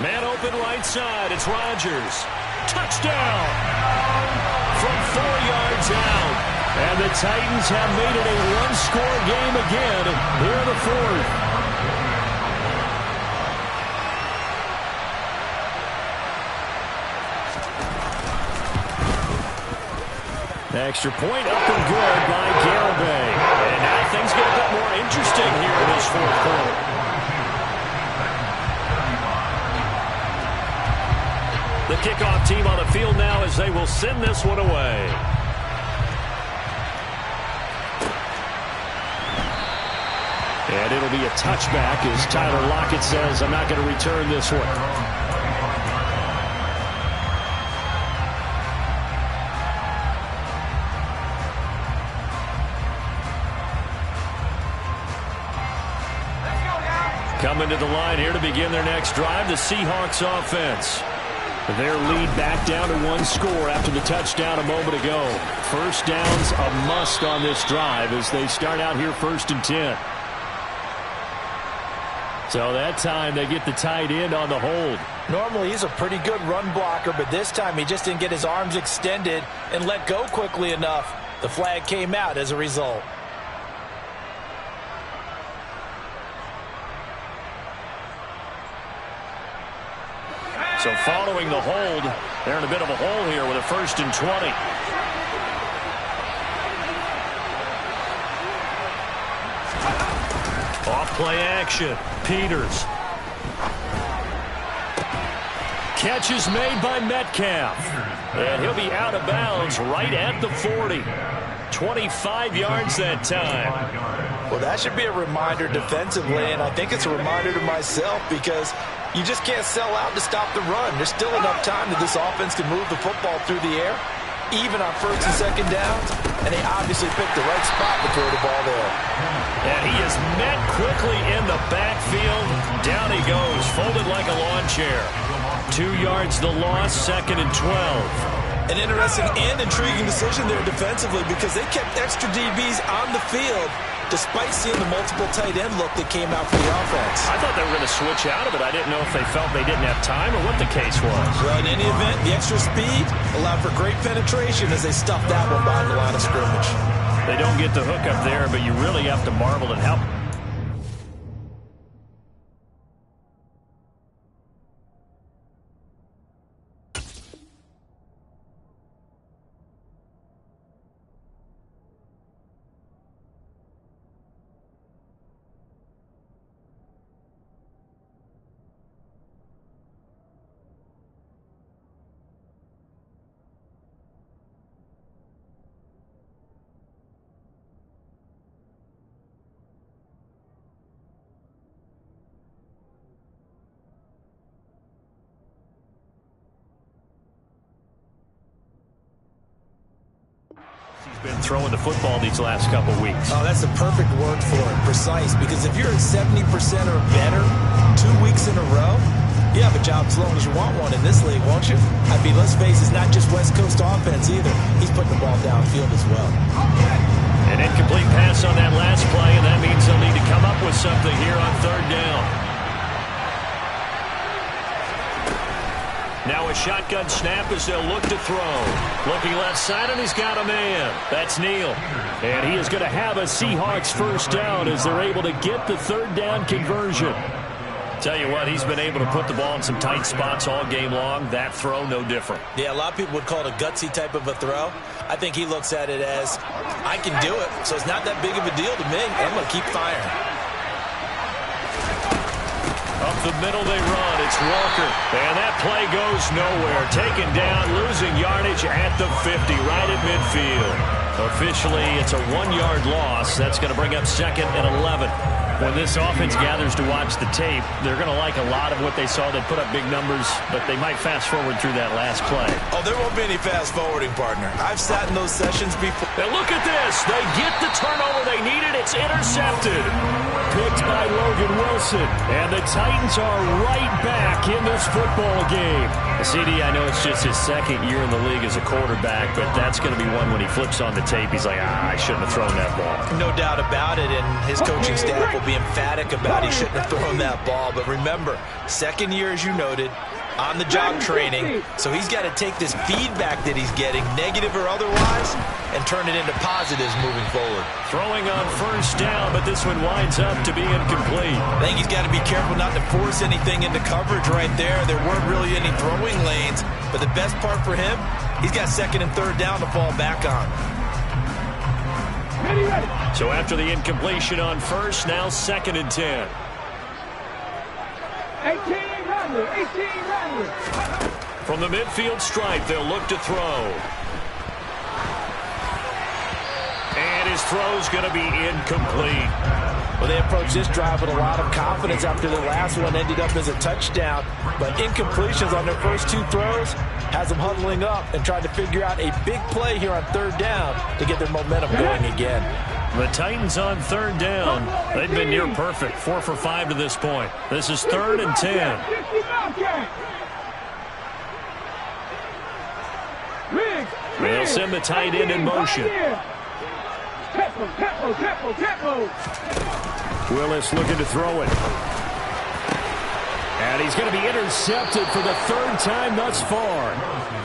Man open right side. It's Rodgers. Touchdown from 4 yards out. And the Titans have made it a one-score game again here in the fourth. Extra point up and good by Garibay. And now things get a bit more interesting here in this fourth quarter. The kickoff team on the field now as they will send this one away. And it'll be a touchback as Tyler Lockett says, I'm not going to return this one. Coming to the line here to begin their next drive, the Seahawks offense. Their lead back down to 1 score after the touchdown a moment ago. First down's a must on this drive as they start out here 1st and 10. So that time they get the tight end on the hold. Normally he's a pretty good run blocker, but this time he just didn't get his arms extended and let go quickly enough. The flag came out as a result. So following the hold, they're in a bit of a hole here with a 1st and 20. Off play action. Peters. Catch is made by Metcalf. And he'll be out of bounds right at the 40. 25 yards that time. Well, that should be a reminder defensively, and I think it's a reminder to myself because you just can't sell out to stop the run. There's still enough time that this offense can move the football through the air, even on 1st and 2nd downs, and they obviously picked the right spot to throw the ball there. And he is met quickly in the backfield. Down he goes, folded like a lawn chair. 2 yards the loss, 2nd and 12. An interesting and intriguing decision there defensively because they kept extra DBs on the field despite seeing the multiple tight end look that came out for the offense. I thought they were going to switch out of it. I didn't know if they felt they didn't have time or what the case was. Well, in any event, the extra speed allowed for great penetration as they stuffed that one behind the line of scrimmage. They don't get the hook up there, but you really have to marvel at how... been throwing the football these last couple weeks. Oh, that's the perfect word for it, precise, because if you're at 70% or better 2 weeks in a row, you have a job as long as you want one in this league, won't you? I mean, let's face it, it's not just West Coast offense either. He's putting the ball downfield as well. An incomplete pass on that last play, and that means they'll need to come up with something here on 3rd down. Now a shotgun snap as they'll look to throw. Looking left side, and he's got a man. That's Neal. And he is going to have a Seahawks 1st down as they're able to get the 3rd down conversion. Tell you what, he's been able to put the ball in some tight spots all game long. That throw, no different. Yeah, a lot of people would call it a gutsy type of a throw. I think he looks at it as, I can do it, so it's not that big of a deal to me. I'm going to keep firing. Up the middle they run. It's Walker. And that play goes nowhere. Taken down, losing yardage at the 50, right at midfield. Officially, it's a 1-yard loss. That's going to bring up 2nd and 11. When this offense gathers to watch the tape, they're going to like a lot of what they saw. They put up big numbers, but they might fast forward through that last play. Oh, there won't be any fast forwarding, partner. I've sat in those sessions before. And look at this. They get the turnover they needed. It's intercepted. Picked by Logan Wilson. And the Titans are right back in this football game. CD, I know it's just his 2nd year in the league as a quarterback, but that's going to be one when he flips on the tape. He's like, I shouldn't have thrown that ball. No doubt about it, and his coaching staff will be emphatic about he shouldn't have thrown that ball. But remember, 2nd year, as you noted, on-the-job training, so he's got to take this feedback that he's getting, negative or otherwise, and turn it into positives moving forward. Throwing on 1st down, but this one winds up to be incomplete. I think he's got to be careful not to force anything into coverage right there. There weren't really any throwing lanes, but the best part for him, he's got 2nd and 3rd down to fall back on. So after the incompletion on 1st, now 2nd and 10. 1800. From the midfield stripe, they'll look to throw. And his throw's going to be incomplete. Well, they approached this drive with a lot of confidence after the last one ended up as a touchdown. But incompletions on their first 2 throws has them huddling up and trying to figure out a big play here on 3rd down to get their momentum going again. The Titans on 3rd down. They've been near perfect, 4 for 5 to this point. This is 3rd and 10. They'll send the tight end in motion. Willis looking to throw it. And he's going to be intercepted for the 3rd time thus far.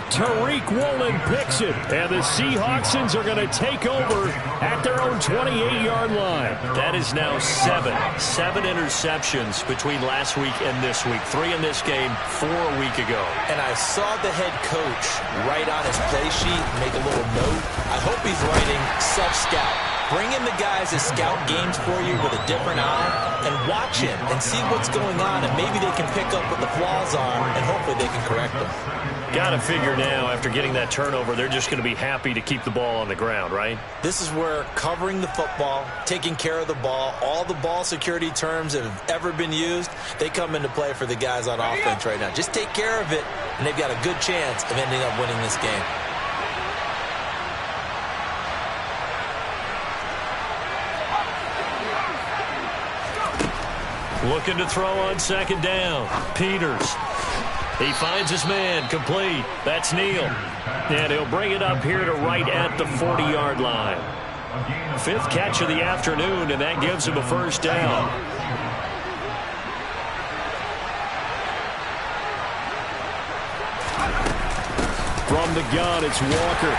Tariq Woolen picks it. And the Seahawksans are going to take over at their own 28-yard line. That is now 7 interceptions between last week and this week. 3 in this game, 4 a week ago. And I saw the head coach write on his play sheet, make a little note. I hope he's writing self-scout. Bring in the guys that scout games for you with a different eye and watch him and see what's going on, and maybe they can pick up what the flaws are, and hopefully they can correct them. Got to figure now, after getting that turnover, they're just going to be happy to keep the ball on the ground, right? This is where covering the football, taking care of the ball, all the ball security terms that have ever been used, they come into play for the guys on offense right now. Just take care of it, and they've got a good chance of ending up winning this game. Looking to throw on 2nd down. Peters. He finds his man, complete. That's Neal. And he'll bring it up here to right at the 40-yard line. 5th catch of the afternoon, and that gives him a 1st down. From the gun, it's Walker.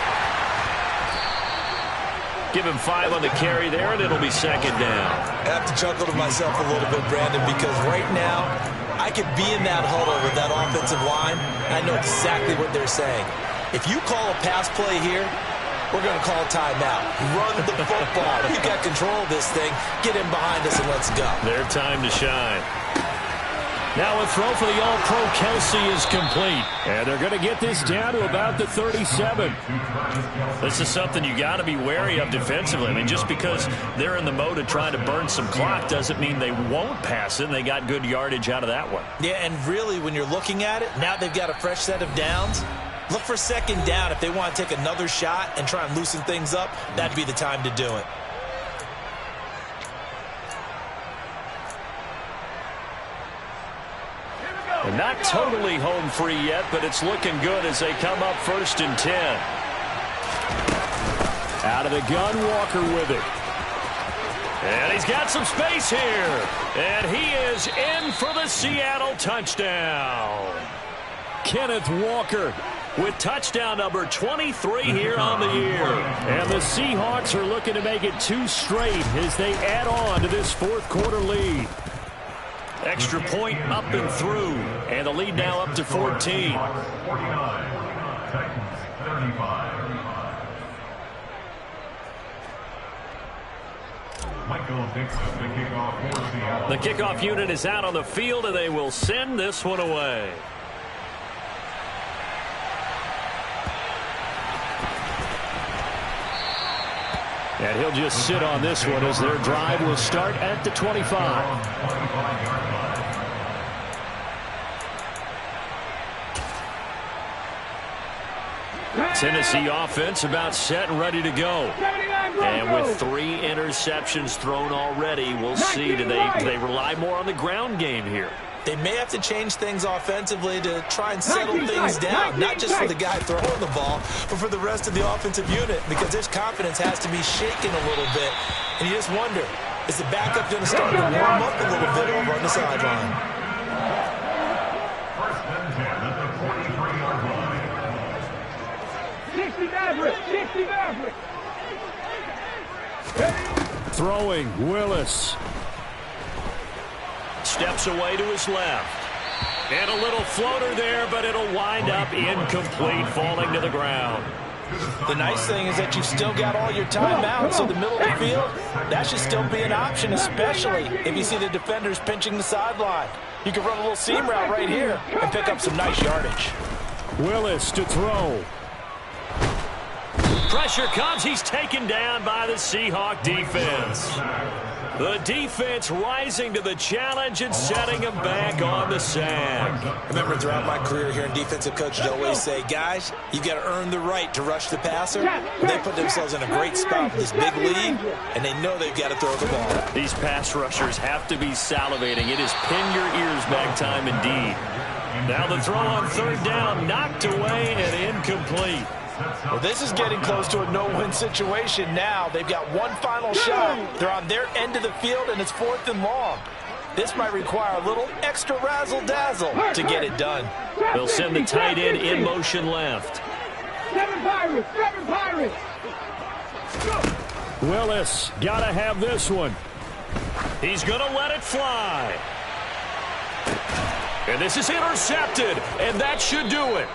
Give him 5 on the carry there, and it'll be 2nd down. I have to chuckle to myself a little bit, Brandon, because right now I could be in that huddle with that offensive line. I know exactly what they're saying. If you call a pass play here, we're going to call a timeout. Run the football. You got control of this thing. Get in behind us and let's go. Their time to shine. Now a throw for the All-Pro Kelsey is complete. And they're going to get this down to about the 37. This is something you got to be wary of defensively. I mean, just because they're in the mode of trying to burn some clock doesn't mean they won't pass it. And they got good yardage out of that one. Yeah, and really, when you're looking at it, now they've got a fresh set of downs. Look for 2nd down. If they want to take another shot and try and loosen things up, that'd be the time to do it. And not totally home free yet, but it's looking good as they come up 1st and 10. Out of the gun, Walker with it. And he's got some space here. And he is in for the Seattle touchdown. Kenneth Walker with touchdown number 23 here on the year. And the Seahawks are looking to make it 2 straight as they add on to this 4th quarter lead. Extra point up and through. And the lead now up to 14. 49, Titans 35. Michael Dixon, the kickoff for Seattle. The kickoff unit is out on the field, and they will send this one away. And he'll just sit on this one as their drive will start at the 25. Tennessee offense about set and ready to go. And with 3 interceptions thrown already, we'll see. Do they rely more on the ground game here? They may have to change things offensively to try and settle things down, not just for the guy throwing the ball, but for the rest of the offensive unit, because his confidence has to be shaken a little bit. And you just wonder, is the backup going to start to warm up a little bit over on the sideline? First and 10 at the 43-yard line. 60 Maverick! 60 Maverick! Throwing, Willis. Steps away to his left. And a little floater there, but it'll wind up incomplete, falling to the ground. The nice thing is that you've still got all your timeouts, so the middle of the field, that should still be an option, especially if you see the defenders pinching the sideline. You can run a little seam route right here and pick up some nice yardage. Willis to throw. Pressure comes. He's taken down by the Seahawk defense. The defense rising to the challenge and setting him back on the sack. I remember throughout my career here in defensive coaches always say, guys, you got to earn the right to rush the passer. They put themselves in a great spot with this big lead, and they know they've got to throw the ball. These pass rushers have to be salivating. It is pin your ears back time indeed. Now the throw on third down, knocked away and incomplete. Well, this is getting close to a no-win situation now. They've got one final shot. They're on their end of the field, and it's 4th and long. This might require a little extra razzle-dazzle to get it done. They'll send the tight end in motion left. 7 Pirates! 7 Pirates! Willis, gotta have this one. He's gonna let it fly. And this is intercepted, and that should do it.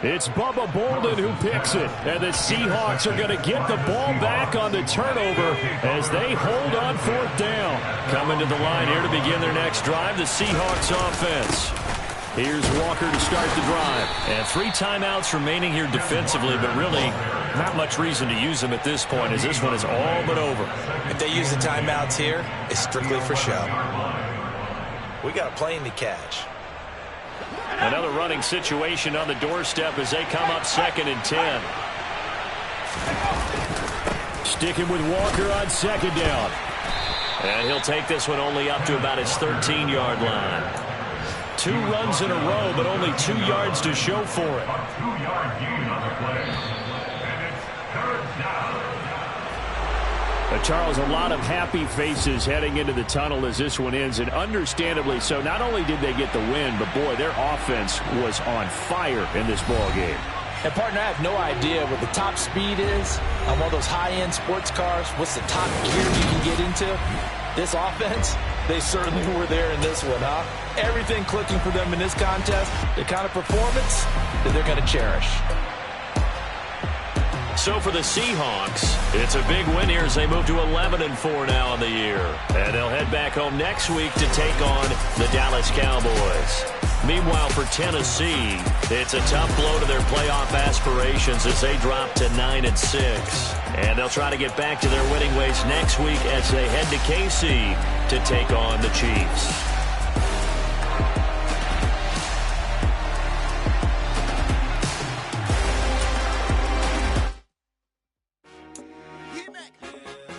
It's Bubba Bolden who picks it, and the Seahawks are going to get the ball back on the turnover as they hold on 4th down. Coming to the line here to begin their next drive, the Seahawks offense. Here's Walker to start the drive. And 3 timeouts remaining here defensively, but really not much reason to use them at this point as this one is all but over. If they use the timeouts here, it's strictly for show. We got a plane to catch. Another running situation on the doorstep as they come up 2nd and 10. Sticking with Walker on 2nd down. And he'll take this one only up to about his 13-yard line. 2 runs in a row, but only 2 yards to show for it. 2-yard gain on the play. And it's 3rd down. Charles, a lot of happy faces heading into the tunnel as this one ends, and understandably so. Not only did they get the win, but boy, their offense was on fire in this ball game. And partner, I have no idea what the top speed is on one of those high-end sports cars. What's the top gear you can get into? This offense, they certainly were there in this one, huh? Everything clicking for them in this contest, the kind of performance that they're going to cherish. So for the Seahawks, it's a big win here as they move to 11-4 now on the year. And they'll head back home next week to take on the Dallas Cowboys. Meanwhile, for Tennessee, it's a tough blow to their playoff aspirations as they drop to 9-6. And they'll try to get back to their winning ways next week as they head to KC to take on the Chiefs.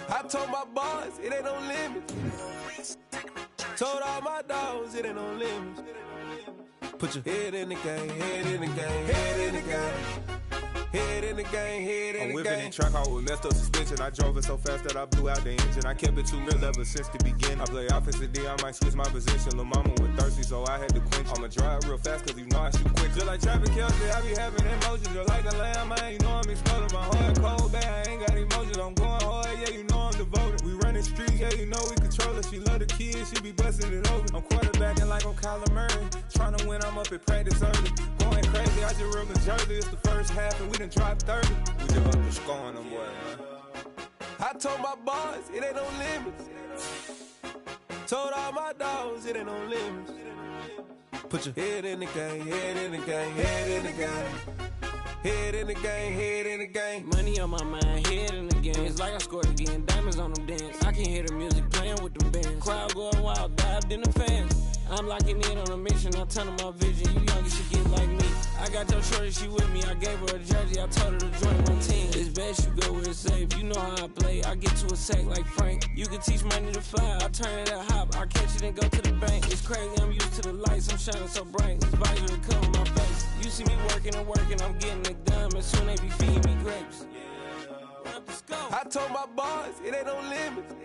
I told my boys it ain't no limits. Told all my dogs it ain't no limits. Put your head in the game, head in the game, head in the game. Head in the game, head in the game. I'm whipping the track out with messed up suspension. I drove it so fast that I blew out the engine. I kept it too real ever since the beginning. I play offensive D, I might switch my position. Lil' mama was thirsty, so I had to quench. I'ma drive real fast, cause you know I shoot quick. Just like Travis Kelce, I be having emotions. Just like the lamb, man, you know I'm exploding. My heart cold, bad, I ain't got emotions. I'm going hard, yeah, you know I'm devoted. We running streets, yeah, you know we control it. She love the kids, she be busting it over. I'm quarterbacking like I'm Kyler Murray. Trying to win, I'm up at practice early. Going crazy, I just real the jersey. It's the first half, and we done dropped 30. We just up to scoring them, boy, man. I told my boys it ain't no limits. Told all my dogs it ain't no limits. Put your head in the game, head in the game, head in the game. Head in the game, head in the game. Money on my mind, head in the game. It's like I scored again, diamonds on them dance. I can hear the music playing with them bands. Crowd going wild, dived in the fans. I'm locking in on a mission, I'm turning my vision. You young, you should get like me. I got your shorty, she with me. I gave her a jersey, I told her to join my team. It's best you go where it's safe. You know how I play. I get to a sack like Frank. You can teach money to fly. I turn it at hop. I catch it and go to the bank. It's crazy, I'm used to the lights. I'm shining so bright. This visor to cover my face. You see me working and working. I'm getting it done. And soon they be feeding me grapes. I told my boys it ain't no limits.